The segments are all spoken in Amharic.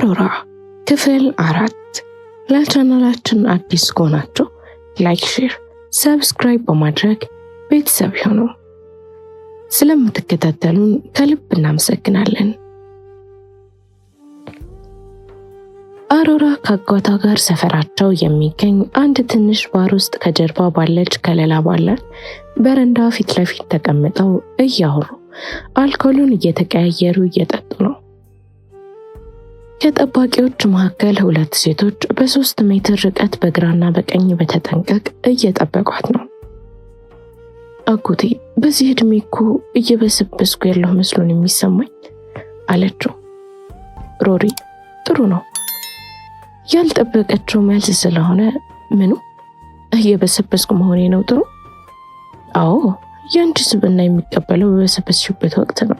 አሮራ ክፍል 4። ለቻናላችን አዲስ ከሆናችሁ ላይክ፣ ሼር፣ ሰብስክራይብ በማድረግ ቤተሰብ ይሁኑ። ስለምትከታተሉን ከልብ እናመሰግናለን። አሮራ ከአጓቷ ጋር ሰፈራቸው የሚገኝ አንድ ትንሽ ባር ውስጥ ከጀርባ ባለች ከለላ ባላት በረንዳ ፊት ለፊት ተቀምጠው እያወሩ አልኮሉን እየተቀያየሩ እየጠጡ ነው። ከጠባቂዎች መካከል 2 ሴቶች በ3 ሜትር ርቀት በግራና በቀኝ በተጠንቀቅ እየጠበቋት ነው። አጎቴ በዚህ ዕድሜ እኮ እየበሰበስኩ ያለሁ መስሎን የሚሰማኝ አለችው። ሮሪ ጥሩ ነው። ያልጠበቀችው መልስ ስለሆነ ምኑ እየበሰበስኩ መሆኔ ነው ጥሩ? አዎ ያንቺ ስብዕና የሚቀበለው በበሰበስሽበት ወቅት ነው።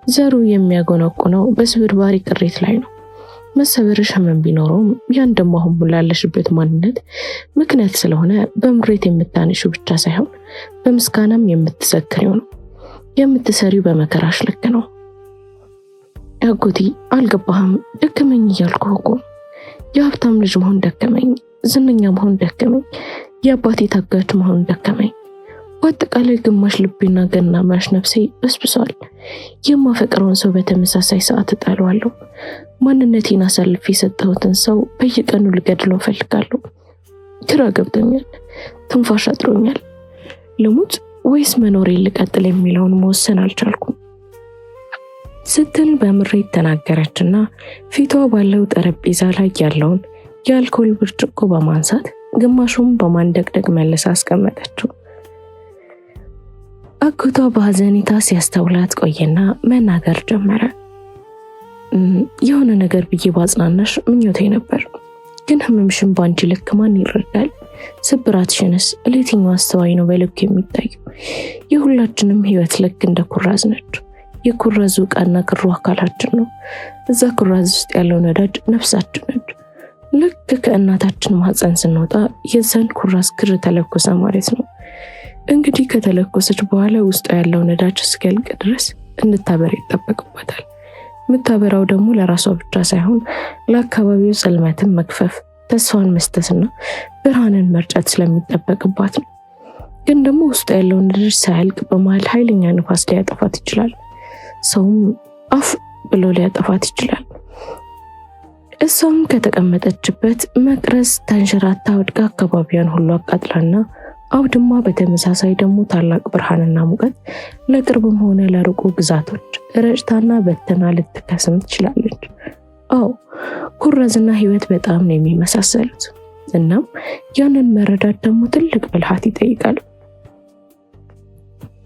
ዘሩ የሚያጎነቁነው በስብርባሪ ቅሬት ላይ ነው። መሰበርሽ ህመም ቢኖረውም ያን ደሞ አሁን ላለሽበት ማንነት ምክንያት ስለሆነ በምሬት የምታነሺው ብቻ ሳይሆን በምስጋናም የምትዘክሪው ነው። የምትሰሪው በመከራሽ ልክ ነው። አጎቴ አልገባህም። ደከመኝ እያልኩ እኮ የሀብታም ልጅ መሆን ደከመኝ፣ ዝነኛ መሆን ደከመኝ፣ የአባቴ ታጋች መሆን ደከመኝ። በአጠቃላይ ግማሽ ልቤና ገናማሽ ነፍሴ በስብሷል። የማፈቅረውን ሰው በተመሳሳይ ሰዓት እጠለዋለሁ። ማንነቴን አሳልፌ የሰጠሁትን ሰው በየቀኑ ልገድለው እፈልጋለሁ። ግራ ገብቶኛል። ትንፋሽ አጥሮኛል። ልሙት ወይስ መኖሬን ልቀጥል የሚለውን መወሰን አልቻልኩም ስትል በምሬት ተናገረችና ፊቷ ባለው ጠረጴዛ ላይ ያለውን የአልኮል ብርጭቆ በማንሳት ግማሹን በማንደቅደቅ መልሳ አስቀመጠችው። አጎቷ በሐዘኔታ ሲያስተውላት ቆየና መናገር ጀመረ። የሆነ ነገር ብዬ ባጽናናሽ ምኞቴ ነበር፣ ግን ህመምሽን ባንቺ ልክ ማን ይረዳል? ስብራትሽንስ ለየትኛው አስተዋይ ነው በልክ የሚታየው? የሁላችንም ህይወት ልክ እንደ ኩራዝ ነች። የኩራዙ ዕቃና ክሩ አካላችን ነው። እዛ ኩራዝ ውስጥ ያለው ነዳጅ ነፍሳችን ነች። ልክ ከእናታችን ማህፀን ስንወጣ የዛን ኩራዝ ክር ተለኮሰ ማለት ነው። እንግዲህ ከተለኮሰች በኋላ ውስጡ ያለው ነዳጅ እስኪያልቅ ድረስ እንድታበራ ይጠበቅባታል። የምታበራው ደግሞ ለራሷ ብቻ ሳይሆን ለአካባቢው ጽልመትን መክፈፍ፣ ተስፋን መስጠትና ብርሃንን መርጨት ስለሚጠበቅባት ነው። ግን ደግሞ ውስጡ ያለው ነዳጅ ሳያልቅ በመሃል ኃይለኛ ንፋስ ሊያጠፋት ይችላል። ሰውም አፍ ብሎ ሊያጠፋት ይችላል። እሷም ከተቀመጠችበት መቅረዝ ተንሸራታ ወድቃ አካባቢያን ሁሉ አቃጥላና አውድማ በተመሳሳይ ደግሞ ታላቅ ብርሃንና ሙቀት ለቅርብም ሆነ ለሩቁ ግዛቶች ረጭታና በተና ልትከስም ትችላለች። አዎ ኩራዝና ህይወት በጣም ነው የሚመሳሰሉት። እናም ያንን መረዳት ደግሞ ትልቅ ብልሃት ይጠይቃል።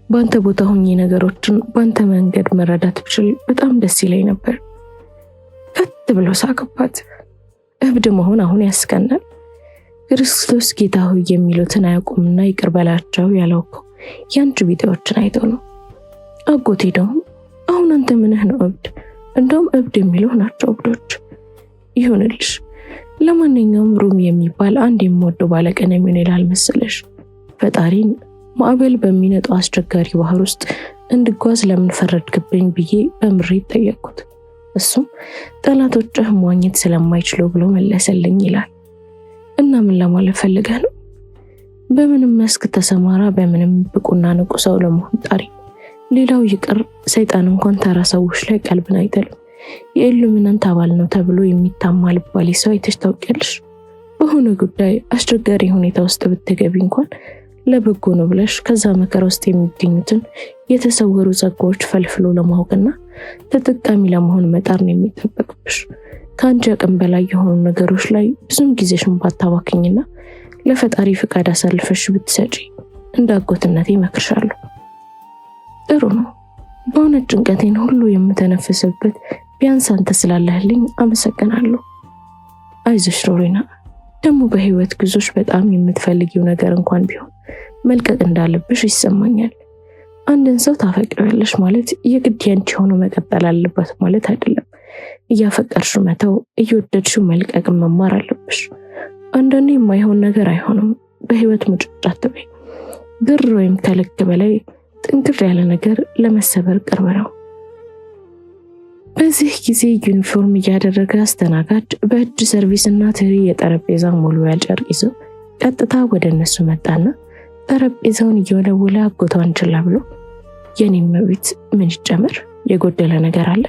በአንተ ቦታ ሆኜ ነገሮችን በአንተ መንገድ መረዳት ብችል በጣም ደስ ይለኝ ነበር። ከት ብሎ ሳቅባት። እብድ መሆን አሁን ያስቀናል። ክርስቶስ ጌታ ሆይ የሚሉትን አያውቁምና ይቅር በላቸው ያለው እኮ ያንቺ ቪዲዮዎችን አይተው ነው። አጎቴ ደግሞ አሁን አንተ ምንህ ነው እብድ? እንደውም እብድ የሚለው ናቸው እብዶች። ይሁንልሽ። ለማንኛውም ሩም የሚባል አንድ የምወደው ባለቀለም ይላል መሰለሽ። ፈጣሪን ማዕበል በሚነጣው አስቸጋሪ ባህር ውስጥ እንድጓዝ ለምን ፈረድክብኝ ብዬ በምሬት ጠየቅኩት። እሱም ጠላቶችህ መዋኘት ስለማይችሉ ብሎ መለሰልኝ ይላል። እና ምን ለማለት ፈልገህ ነው? በምንም መስክ ተሰማራ፣ በምንም ብቁና ንቁ ሰው ለመሆን ጣሪ። ሌላው ይቅር፣ ሰይጣን እንኳን ተራ ሰዎች ላይ ቀልብን አይጥልም። የኢሉሚናንት አባል ነው ተብሎ የሚታማ ልባሌ ሰው አይተሽ ታውቂያለሽ? በሆነ ጉዳይ አስቸጋሪ ሁኔታ ውስጥ ብትገቢ እንኳን ለበጎ ነው ብለሽ ከዛ መከራ ውስጥ የሚገኙትን የተሰወሩ ጸጋዎች ፈልፍሎ ለማወቅና ተጠቃሚ ለመሆን መጣር ነው የሚጠበቅብሽ። ከአንቺ አቅም በላይ የሆኑ ነገሮች ላይ ብዙም ጊዜሽን ባታባክኝና ለፈጣሪ ፍቃድ አሳልፈሽ ብትሰጪ እንደ አጎትነቴ እመክርሻለሁ። ጥሩ ነው። በእውነት ጭንቀቴን ሁሉ የምተነፍስበት ቢያንስ አንተ ስላለህልኝ አመሰግናለሁ። አይዞሽ ሮሪና፣ ደግሞ በህይወት ጉዞሽ በጣም የምትፈልጊው ነገር እንኳን ቢሆን መልቀቅ እንዳለብሽ ይሰማኛል። አንድን ሰው ታፈቅሪያለሽ ማለት የግድ ያንቺ ሆኖ መቀጠል አለበት ማለት አይደለም። እያፈቀርሽው መተው፣ እየወደድሽው መልቀቅ መማር አለብሽ። አንዳንዴ የማይሆን ነገር አይሆንም። በህይወት ሙጭጭ አትበይ። ግር ወይም ከልክ በላይ ጥንክር ያለ ነገር ለመሰበር ቅርብ ነው። በዚህ ጊዜ ዩኒፎርም እያደረገ አስተናጋጅ በእጅ ሰርቪስና ትሪ የጠረጴዛ ሞልወያ ጨርቅ ይዞ ቀጥታ ወደ እነሱ መጣና ጠረጴዛውን እየወለወለ አጎቷን ችላ ብሎ የኔ እመቤት ምን ይጨመር የጎደለ ነገር አለ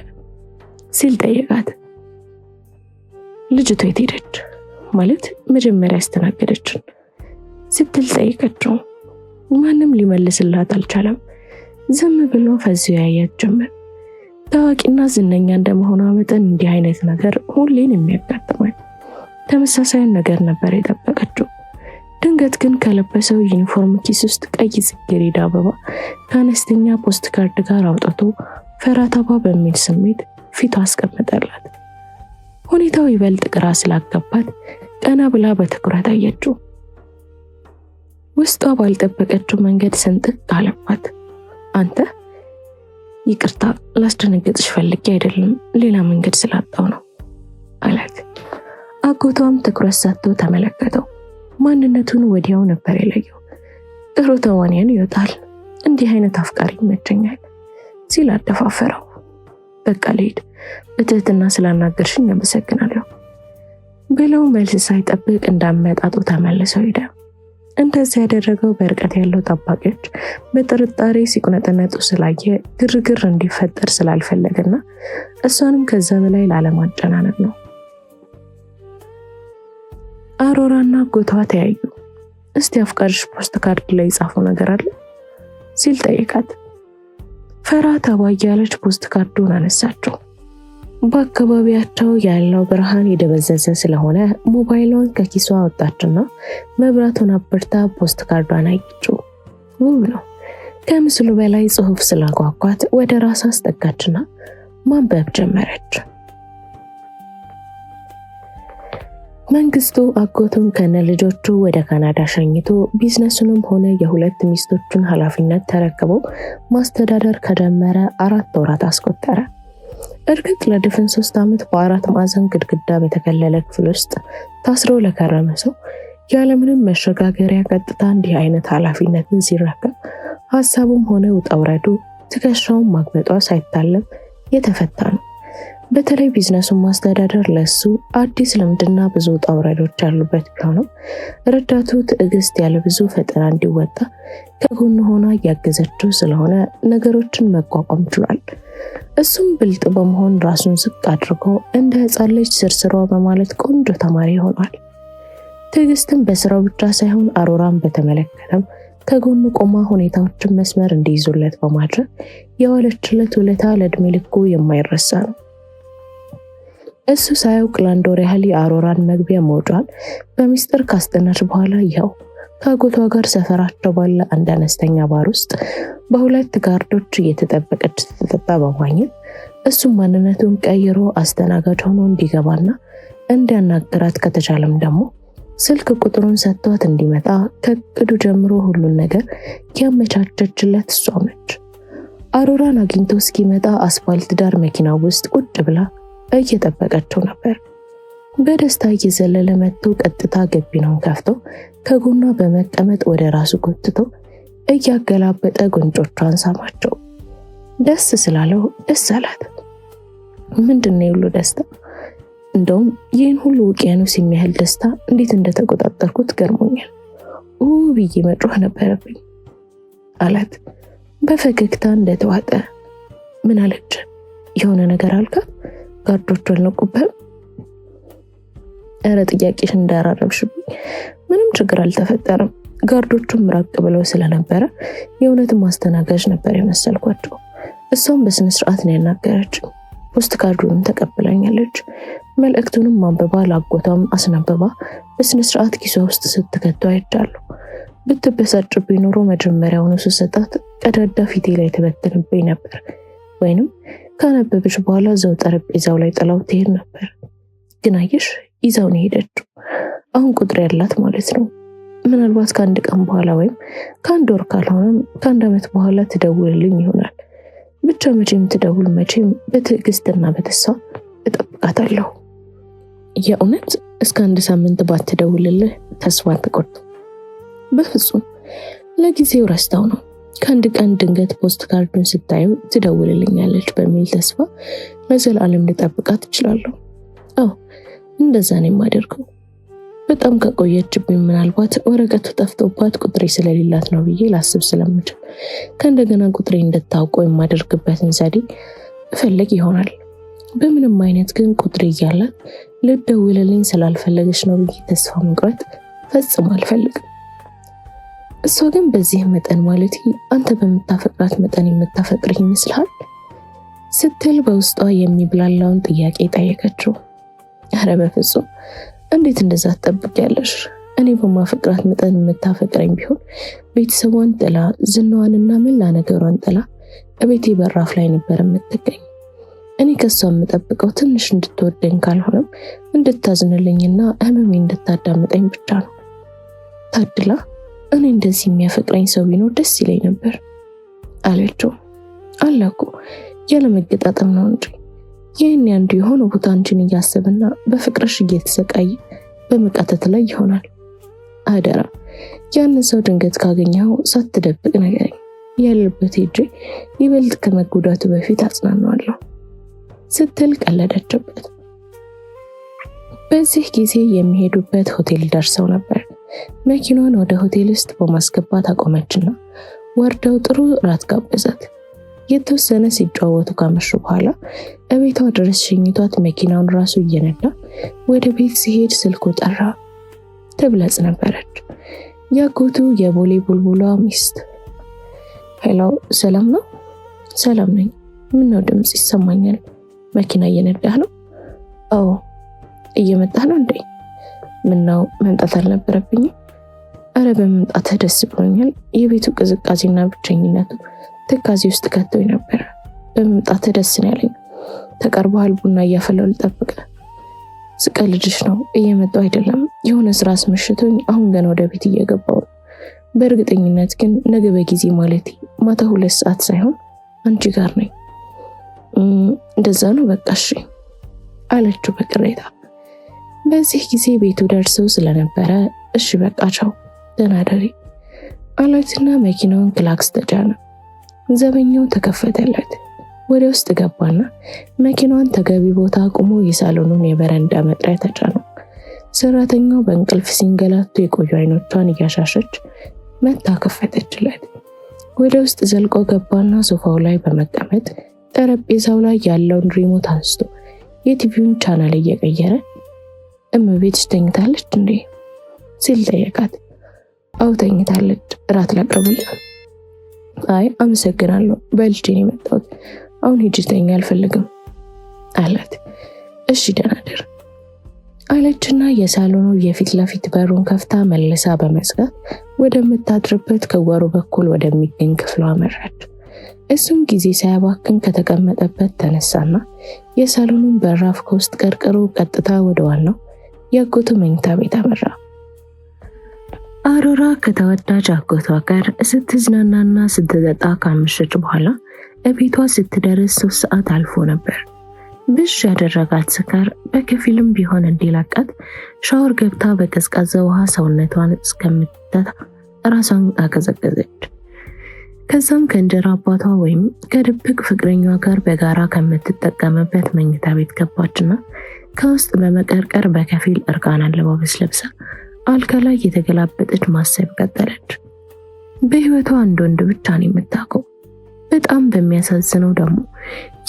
ሲል ጠየቃት። ልጅቷ የት ሄደች ማለት መጀመሪያ ያስተናገደችን ስትል ጠየቀችው። ማንም ሊመልስላት አልቻለም። ዝም ብሎ ፈዝዮ ያያት ጀመር። ታዋቂና ዝነኛ እንደመሆኗ መጠን እንዲህ አይነት ነገር ሁሌን የሚያጋጥማል። ተመሳሳይ ነገር ነበር የጠበቀችው። ድንገት ግን ከለበሰው ዩኒፎርም ኪስ ውስጥ ቀይ ጽጌረዳ አበባ ከአነስተኛ ፖስት ካርድ ጋር አውጥቶ ፈራተባ በሚል ስሜት ፊቷ አስቀመጠላት። ሁኔታው ይበልጥ ግራ ስላጋባት ቀና ብላ በትኩረት አየችው። ውስጧ ባልጠበቀችው መንገድ ስንጥቅ አለባት። አንተ ይቅርታ ላስደነግጥሽ ፈልጌ አይደለም፣ ሌላ መንገድ ስላጣው ነው አላት። አጎቷም ትኩረት ሰጥቶ ተመለከተው። ማንነቱን ወዲያው ነበር የለየው። ጥሩ ተዋንያን ይወጣል፣ እንዲህ አይነት አፍቃሪ ይመቸኛል ሲል አደፋፈረው። በቃ ልሂድ፣ በትህትና ስላናገርሽኝ አመሰግናለሁ ብለው መልስ ሳይጠብቅ እንዳመጣጡ ተመልሰው ሄደ። እንደዚህ ያደረገው በርቀት ያለው ጠባቂዎች በጥርጣሬ ሲቁነጠነጡ ስላየ ግርግር እንዲፈጠር ስላልፈለገና እሷንም ከዛ በላይ ላለማጨናነቅ ነው። አሮራና አጎቷ ተያዩ። እስቲ አፍቃሪሽ ፖስት ካርድ ላይ የጻፈው ነገር አለ ሲል ጠየቃት። ፈራ ተባ እያለች ፖስት ካርዱን አነሳችው። በአካባቢያቸው ያለው ብርሃን የደበዘዘ ስለሆነ ሞባይሏን ከኪሷ አወጣችና መብራቱን አብርታ ፖስት ካርዷን አየችው። ውብ ነው። ከምስሉ በላይ ጽሑፍ ስላጓጓት ወደ ራሷ አስጠጋችና ማንበብ ጀመረች። መንግስቱ አጎቱን ከነ ልጆቹ ወደ ካናዳ ሸኝቶ ቢዝነሱንም ሆነ የሁለት ሚስቶቹን ኃላፊነት ተረክቦ ማስተዳደር ከጀመረ 4 ወራት አስቆጠረ። እርግጥ ለድፍን 3 ዓመት በ4 ማዕዘን ግድግዳ በተከለለ ክፍል ውስጥ ታስሮ ለከረመ ሰው ያለምንም መሸጋገሪያ ቀጥታ እንዲህ አይነት ኃላፊነትን ሲረከብ ሀሳቡም ሆነ ውጣ ውረዱ ትከሻውን ማግበጧ ሳይታለም የተፈታ ነው። በተለይ ቢዝነሱን ማስተዳደር ለሱ አዲስ ልምድና ብዙ ውጣ ውረዶች ያሉበት ቢሆንም ረዳቱ ትዕግስት ያለ ብዙ ፈጠራ እንዲወጣ ከጎኑ ሆና እያገዘችው ስለሆነ ነገሮችን መቋቋም ችሏል። እሱም ብልጥ በመሆን ራሱን ዝቅ አድርጎ እንደ ሕፃን ልጅ ስርስሯ በማለት ቆንጆ ተማሪ ሆኗል። ትዕግስትን በስራው ብቻ ሳይሆን አሮራን በተመለከተም ከጎኑ ቆማ ሁኔታዎችን መስመር እንዲይዙለት በማድረግ የዋለችለት ውለታ ለዕድሜ ልኩ የማይረሳ ነው። እሱ ሳያውቅ ለአንድ ወር ያህል የአሮራን መግቢያ መውጫን በሚስጥር ካስጠናች በኋላ ይኸው ከአጎቷ ጋር ሰፈራቸው ባለ አንድ አነስተኛ ባር ውስጥ በሁለት ጋርዶች እየተጠበቀች ስትጠጣ በማግኘት እሱም ማንነቱን ቀይሮ አስተናጋጅ ሆኖ እንዲገባና እንዲያናገራት ከተቻለም ደግሞ ስልክ ቁጥሩን ሰጥቷት እንዲመጣ ከእቅዱ ጀምሮ ሁሉን ነገር ያመቻቸችለት እሷ ነች። አሮራን አግኝቶ እስኪመጣ አስፋልት ዳር መኪና ውስጥ ቁጭ ብላ እየጠበቀችው ነበር። በደስታ እየዘለለ መጥቶ ቀጥታ ገቢናውን ከፍቶ ከጎኗ በመቀመጥ ወደ ራሱ ጎትቶ እያገላበጠ ጉንጮቿን ሳማቸው። ደስ ስላለው ደስ አላት። ምንድነው የሁሉ ደስታ? እንደውም ይህን ሁሉ ውቅያኖስ የሚያህል ደስታ እንዴት እንደተቆጣጠርኩት ገርሞኛል። ብዬ መጮህ ነበረብኝ አላት በፈገግታ እንደተዋጠ። ምን አለች? የሆነ ነገር አልካት? ጋርዶቹ አልነቁብህም? እረ ጥያቄሽ እንዳራረብሽብኝ። ምንም ችግር አልተፈጠረም። ጋርዶቹም ራቅ ብለው ስለነበረ የእውነት ማስተናጋጅ ነበር የመሰልኳቸው። እሷም በስነ ስርዓት ነው ያናገረችው። ፖስት ካርዱንም ተቀብላኛለች። መልእክቱንም ማንበባ ላጎቷም አስነብባ በስነ ስርዓት ኪሷ ውስጥ ስትከተው አይቻለሁ። ብትበሳጭብኝ ኖሮ መጀመሪያውኑ ስሰጣት ቀዳዳ ፊቴ ላይ ተበተንብኝ ነበር፣ ወይንም ካነበበች በኋላ እዛው ጠረጴዛው ላይ ጥላው ትሄድ ነበር። ግን አየሽ ይዛውን ሄደችው። አሁን ቁጥር ያላት ማለት ነው። ምናልባት ከአንድ ቀን በኋላ ወይም ከአንድ ወር ካልሆነም ከአንድ ዓመት በኋላ ትደውልልኝ ይሆናል። ብቻ መቼም ትደውል፣ መቼም በትዕግስትና በተስፋ እጠብቃታለሁ። የእውነት እስከ 1 ሳምንት ባትደውልልህ ተስፋ አትቆርጥ? በፍጹም ለጊዜው ረስታው ነው። ከአንድ ቀን ድንገት ፖስት ካርዱን ስታየው ትደውልልኛለች በሚል ተስፋ ለዘላለም ልጠብቃት እችላለሁ። አዎ እንደዛ ነው የማደርገው። በጣም ከቆየችብኝ ምናልባት ወረቀቱ ጠፍቶባት ቁጥሬ ስለሌላት ነው ብዬ ላስብ ስለምችል ከእንደገና ቁጥሬ እንድታውቀው የማደርግበትን ዘዴ እፈልግ ይሆናል። በምንም አይነት ግን ቁጥሬ እያላት ልደውልልኝ ስላልፈለገች ነው ብዬ ተስፋ መቁረጥ ፈጽሞ አልፈልግም። እሷ ግን በዚህ መጠን ማለት አንተ በምታፈቅራት መጠን የምታፈቅርህ ይመስልሃል ስትል በውስጧ የሚብላላውን ጥያቄ ጠየቀችው። ኧረ በፍጹም እንዴት እንደዛ ትጠብቂያለሽ? እኔ በማፈቅራት መጠን የምታፈቅረኝ ቢሆን ቤተሰቧን ጥላ ዝናዋንና መላ ነገሯን ጥላ እቤቴ በራፍ ላይ ነበር የምትገኝ። እኔ ከሷ የምጠብቀው ትንሽ እንድትወደኝ ካልሆነም እንድታዝንልኝና ህመሜ እንድታዳምጠኝ ብቻ ነው። ታድላ እኔ እንደዚህ የሚያፈቅረኝ ሰው ቢኖር ደስ ይለኝ ነበር አለችው። አላኩ ያለመገጣጠም ነው እንጂ ይህን አንዱ የሆነ ቦታ አንቺን እያሰብና በፍቅርሽ እየተሰቃየ በመቃተት ላይ ይሆናል። አደራ ያንን ሰው ድንገት ካገኘው ሳትደብቅ ነገረኝ። ያለበት ሄጄ ይበልጥ ከመጎዳቱ በፊት አጽናናዋለሁ ስትል ቀለደችበት። በዚህ ጊዜ የሚሄዱበት ሆቴል ደርሰው ነበር። መኪናዋን ወደ ሆቴል ውስጥ በማስገባት አቆመችና ወርደው ጥሩ ራት ጋበዛት። የተወሰነ ሲጫወቱ ካመሹ በኋላ እቤቷ ድረስ ሸኝቷት መኪናውን ራሱ እየነዳ ወደ ቤት ሲሄድ ስልኩ ጠራ። ትብለጽ ነበረች፣ ያጎቱ የቦሌ ቡልቡሏ ሚስት። ሄሎ፣ ሰላም ነው? ሰላም ነኝ። ምነው ድምጽ ይሰማኛል? መኪና እየነዳህ ነው? አዎ። እየመጣህ ነው እንዴ? ምነው መምጣት አልነበረብኝም? አረ በመምጣትህ ደስ ብሎኛል። የቤቱ ቅዝቃዜና ብቸኝነቱ ትካዜ ውስጥ ከተውኝ ነበር። በመምጣትህ ደስ ነው ያለኝ። ተቀርበሃል? ቡና እያፈላሁ ልጠብቅህ። ስቀልድሽ ነው፣ እየመጣሁ አይደለም። የሆነ ስራ አስመሽቶኝ አሁን ገና ወደ ቤት እየገባሁ ነው። በእርግጠኝነት ግን ነገ በጊዜ ማለት ማታ 2 ሰዓት ሳይሆን አንቺ ጋር ነኝ። እንደዛ ነው? በቃ እሺ አለችው በቅሬታ። በዚህ ጊዜ ቤቱ ደርሰው ስለነበረ እሺ በቃ ቻው ደህና ደሪ አላትና መኪናውን ክላክስ ተጫነ። ዘበኛው ተከፈተለት። ወደ ውስጥ ገባና መኪናዋን ተገቢ ቦታ አቁሞ የሳሎኑን የበረንዳ መጥሪያ ተጫነው። ሰራተኛው በእንቅልፍ ሲንገላቱ የቆዩ አይኖቿን እያሻሸች መታ ከፈተችለት። ወደ ውስጥ ዘልቆ ገባና ሶፋው ላይ በመቀመጥ ጠረጴዛው ላይ ያለውን ሪሞት አንስቶ የቲቪውን ቻናል እየቀየረ እመቤትሽ ተኝታለች እንዴ ሲል ጠየቃት። አዎ ተኝታለች። እራት ላቅርብልህ? አይ አመሰግናለሁ፣ በልቼ ነው የመጣሁት። አሁን ሂጂ ተኛ፣ አልፈልግም አላት። እሺ ደህና እደር አለችና የሳሎኑ የፊት ለፊት በሩን ከፍታ መልሳ በመዝጋት ወደምታድርበት ከጓሮ በኩል ወደሚገኝ ክፍሏ አመራች። እሱም ጊዜ ሳያባክን ከተቀመጠበት ተነሳና የሳሎኑን በራፍ ከውስጥ ቀርቅሮ ቀጥታ ወደ ዋናው ያጎቱ መኝታ ቤት አመራ። አሮራ ከተወዳጅ አጎቷ ጋር ስትዝናናና ስትጠጣ ካመሸች በኋላ እቤቷ ስትደርስ 3 ሰዓት አልፎ ነበር። ብዥ ያደረጋት ስካር በከፊልም ቢሆን እንዲለቃት ሻወር ገብታ በቀዝቃዛ ውሃ ሰውነቷን እስከምትተታ ራሷን አቀዘቀዘች። ከዛም ከእንጀራ አባቷ ወይም ከድብቅ ፍቅረኛዋ ጋር በጋራ ከምትጠቀምበት መኝታ ቤት ገባችና ከውስጥ በመቀርቀር በከፊል እርቃን አለባበስ ለብሳ አልጋ ላይ የተገላበጠች ማሰብ ቀጠለች። በህይወቷ አንድ ወንድ ብቻ ነው የምታውቀው። በጣም በሚያሳዝነው ደግሞ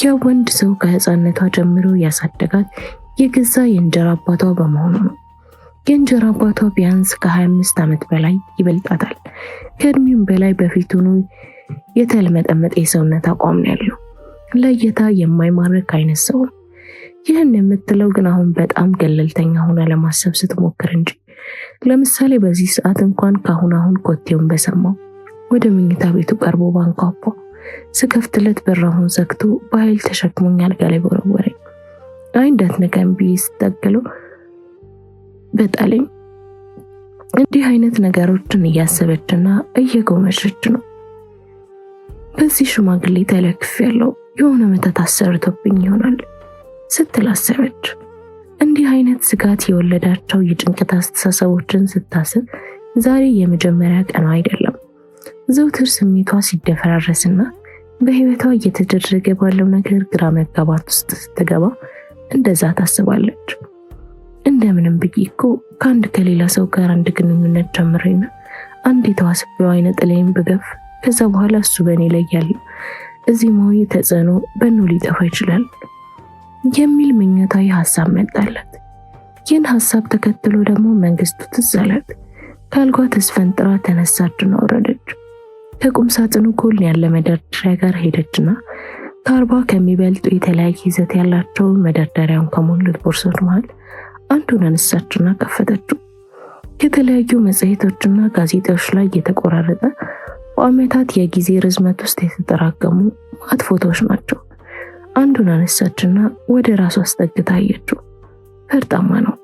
የወንድ ሰው ከህፃነቷ ጀምሮ ያሳደጋት የገዛ የእንጀራ አባቷ በመሆኑ ነው። የእንጀራ አባቷ ቢያንስ ከ25 ዓመት በላይ ይበልጣታል። ከእድሜውም በላይ በፊቱኑ የተለመጠመጠ የሰውነት አቋም ነው ያለው። ለእይታ የማይማርክ አይነት ሰው ነው። ይህን የምትለው ግን አሁን በጣም ገለልተኛ ሆና ለማሰብ ስትሞክር እንጂ ለምሳሌ በዚህ ሰዓት እንኳን አሁን ኮቴውን በሰማው ወደ መኝታ ቤቱ ቀርቦ ባንኳኳ ስከፍትለት በራውን ዘግቶ በኃይል ተሸክሞኝ አልጋ ላይ ወረወረኝ። አይ እንዳትነካኝ ብዬ ስታገለው በጣለኝ። እንዲህ አይነት ነገሮችን እያሰበችና እየጎመሸች ነው። በዚህ ሽማግሌ ተለክፌያለሁ፣ የሆነ መተት አሰርቶብኝ ይሆናል ስትል አሰበች። እንዲህ አይነት ስጋት የወለዳቸው የጭንቀት አስተሳሰቦችን ስታስብ ዛሬ የመጀመሪያ ቀኗ አይደለም። ዘውትር ስሜቷ ሲደፈራረስና በህይወቷ እየተደረገ ባለው ነገር ግራ መጋባት ውስጥ ስትገባ እንደዛ ታስባለች። እንደምንም ብዬ እኮ ከአንድ ከሌላ ሰው ጋር አንድ ግንኙነት ጀምሬና አንድ የተዋስበው አይነ ጥላዬን ብገፍ ከዛ በኋላ እሱ በእኔ ላይ ያለው እዚህ መሆኑ ተጽዕኖ በእኑ ሊጠፋ ይችላል የሚል ምኞታዊ ሀሳብ መጣላት። ይህን ሀሳብ ተከትሎ ደግሞ መንግስቱ ትዝ አላት። ከአልጋ ተስፈንጥራ ተነሳችና ወረደች። ከቁም ሳጥኑ ጎን ያለ መደርደሪያ ጋር ሄደችና ከ40 ከሚበልጡ የተለያየ ይዘት ያላቸው መደርደሪያውን ከሞሉት ቦርሶች መሃል አንዱን አነሳችና ከፈተችው። ከተለያዩ መጽሔቶችና ጋዜጣዎች ላይ የተቆራረጠ በዓመታት የጊዜ ርዝመት ውስጥ የተጠራቀሙ ማት ፎቶዎች ናቸው። አንዱን አነሳችና ወደ ራሷ አስጠግታ አየችው። ፈርጣማ ነው።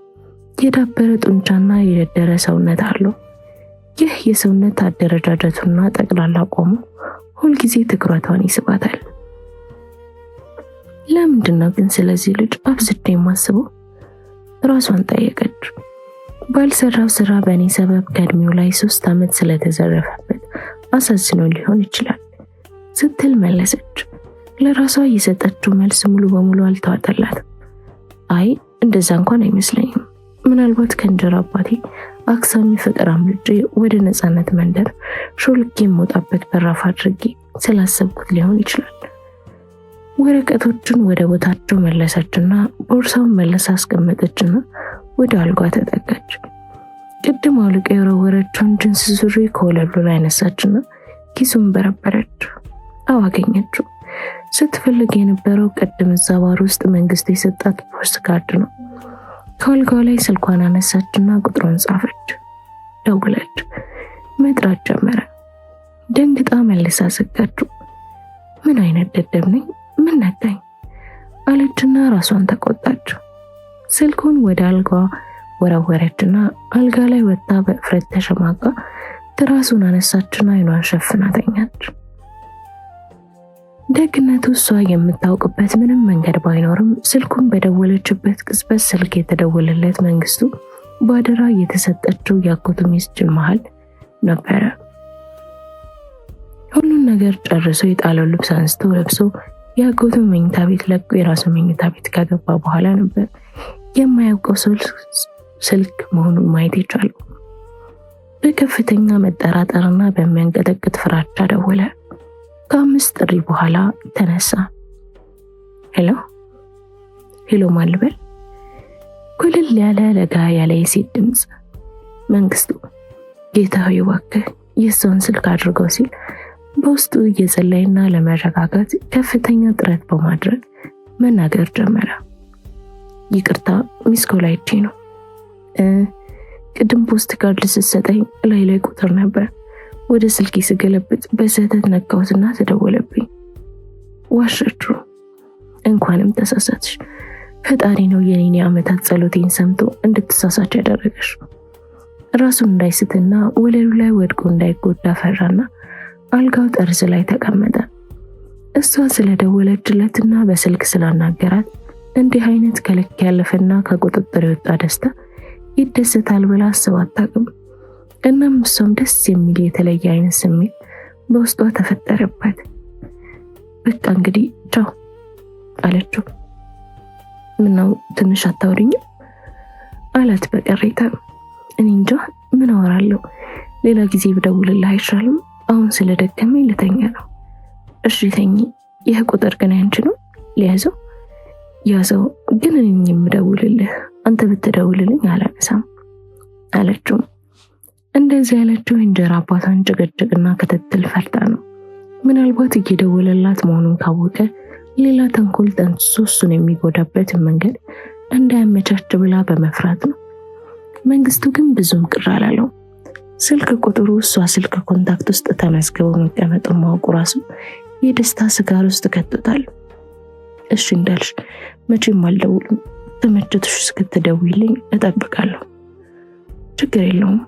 የዳበረ ጡንቻና የደደረ ሰውነት አለው። ይህ የሰውነት አደረጃጀቱና ጠቅላላ አቋሙ ሁልጊዜ ትኩረቷን ይስባታል። ለምንድነው ግን ስለዚህ ልጅ አብዝቼ የማስበው? ራሷን ጠየቀች። ባልሰራው ስራ በእኔ ሰበብ ከእድሜው ላይ 3 ዓመት ስለተዘረፈበት አሳዝኖ ሊሆን ይችላል ስትል መለሰች። ለራሷ የሰጠችው መልስ ሙሉ በሙሉ አልተዋጠላትም። አይ እንደዛ እንኳን አይመስለኝም። ምናልባት ከእንጀራ አባቴ አክሳሚ ፍቅር አምልጬ ወደ ነፃነት መንደር ሾልኬ የምወጣበት በራፍ አድርጌ ስላሰብኩት ሊሆን ይችላል። ወረቀቶችን ወደ ቦታቸው መለሰችና ቦርሳውን መለሳ አስቀመጠችና ወደ አልጋ ተጠጋች። ቅድም አውልቃ የወረወረችውን ጅንስ ሱሪ ከወለሉ ላይ አነሳችና ኪሱን በረበረች። አገኘችው። ስትፈልግ የነበረው ቅድም እዛ ባር ውስጥ መንግስቱ የሰጣት ፖስት ካርድ ነው። ከአልጋው ላይ ስልኳን አነሳችና ቁጥሩን ጻፈች። ደውለች። መጥራት ጀመረ። ደንግጣ መልሳ ዘጋችው። ምን አይነት ደደብ ነኝ? ምን ነካኝ? አለችና ራሷን ተቆጣች። ስልኩን ወደ አልጋዋ ወረወረችና አልጋ ላይ ወጣ በእፍረት ተሸማቃ ትራሱን አነሳችና አይኗን ሸፍና ተኛች። ደግነቱ እሷ የምታውቅበት ምንም መንገድ ባይኖርም ስልኩን በደወለችበት ቅጽበት ስልክ የተደወለለት መንግስቱ ባደራ የተሰጠችው ያጎቱ ሚስት መሃል ነበረ። ሁሉን ነገር ጨርሶ የጣለው ልብስ አንስቶ ለብሶ ያጎቱ መኝታ ቤት ለቆ የራሱ መኝታ ቤት ከገባ በኋላ ነበር የማያውቀው ስልክ መሆኑን ማየት የቻለው። በከፍተኛ መጠራጠርና በሚያንቀጠቅጥ ፍራቻ ደወለ። ከ5 ጥሪ በኋላ ተነሳ። ሄሎ ማን ልበል? ኩልል ያለ ለጋ ያለ የሴት ድምፅ። መንግስቱ። ጌታዬ እባክህ የእሷን ስልክ አድርገው ሲል በውስጡ እየጸለየና ለመረጋጋት ከፍተኛ ጥረት በማድረግ መናገር ጀመረ። ይቅርታ ሚስኮል አይቼ ነው። ቅድም ፖስት ካርድ ስትሰጠኝ ላይ ቁጥር ነበር። ወደ ስልኬ ስገለብጥ በስህተት ነካሁትና ተደወለብኝ። ዋሸችው። እንኳንም ተሳሳትሽ። ፈጣሪ ነው የኔን የዓመታት ጸሎቴን ሰምቶ እንድትሳሳች ያደረገሽ። ራሱን እንዳይስትና ወለሉ ላይ ወድቆ እንዳይጎዳ ፈራና አልጋው ጠርዝ ላይ ተቀመጠ። እሷ ስለደወለችለትና በስልክ ስላናገራት እንዲህ አይነት ከልክ ያለፈና ከቁጥጥር የወጣ ደስታ ይደሰታል ብላ አስባ አታውቅም። እናም እሷም ደስ የሚል የተለየ አይነት ስሜት በውስጧ ተፈጠረባት። በቃ እንግዲህ ቻው አለችው። ምነው ትንሽ አታወሪኝም አላት በቀሬታ። እኔ እንጃ ምን አወራለሁ፣ ሌላ ጊዜ ብደውልልህ አይሻልም? አሁን ስለደከመኝ ልተኛ ነው። እሺ ተኝ። ይህ ቁጥር ግን ያንቺ ነው? ሊያዘው ያዘው። ግን እኔ የምደውልልህ አንተ ብትደውልልኝ አላነሳም አለችው። እንደዚህ ያለችው እንጀራ አባቷን ጭቅጭቅና ክትትል ፈርታ ነው። ምናልባት እየደወለላት መሆኑን ካወቀ ሌላ ተንኮል ጠንስሶ እሱን የሚጎዳበትን መንገድ እንዳያመቻች ብላ በመፍራት ነው። መንግስቱ ግን ብዙም ቅር አላለው። ስልክ ቁጥሩ እሷ ስልክ ኮንታክት ውስጥ ተመዝግቦ መቀመጡን ማወቁ ራሱ የደስታ ስጋር ውስጥ ከቶታል። እሺ እንዳልሽ መቼም አልደውልም፣ ተመችቶሽ እስክትደውይልኝ እጠብቃለሁ። ችግር የለውም።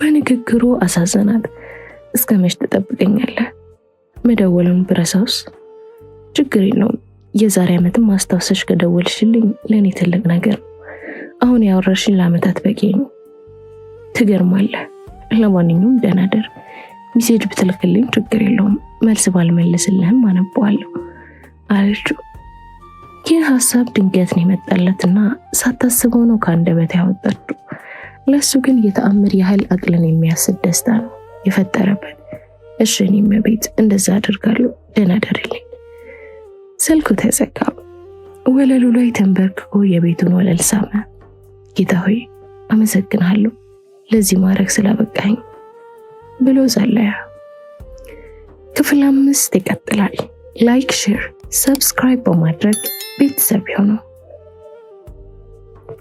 በንግግሩ አሳዘናት። እስከ መች ትጠብቀኛለህ? መደወሉን ብረሳውስ? ችግር የለውም። የዛሬ ዓመትም ማስታወሰሽ ከደወልሽልኝ ለእኔ ትልቅ ነገር ነው። አሁን ያወራሽኝ ለዓመታት በቂ ነው። ትገርማለህ። ለማንኛውም ደህና ደር። ሚሴጅ ብትልክልኝ ችግር የለውም፣ መልስ ባልመልስልህም አነበዋለሁ አለችው። ይህ ሀሳብ ድንገት ነው የመጣለትና ሳታስበው ነው ከአንደበት ያወጣችው። ለሱ ግን የተአምር ያህል አቅልን የሚያስት ደስታ ነው የፈጠረበት። እሺ እኔም ቤት እንደዛ አደርጋለሁ፣ ደህና ደርልኝ። ስልኩ ተዘጋ። ወለሉ ላይ ተንበርክኮ የቤቱን ወለል ሳመ። ጌታ ሆይ አመሰግናለሁ ለዚህ ማድረግ ስላበቃኝ ብሎ ጸለየ። ክፍል 5 ይቀጥላል። ላይክ፣ ሼር፣ ሰብስክራይብ በማድረግ ቤተሰብ ይሁኑ።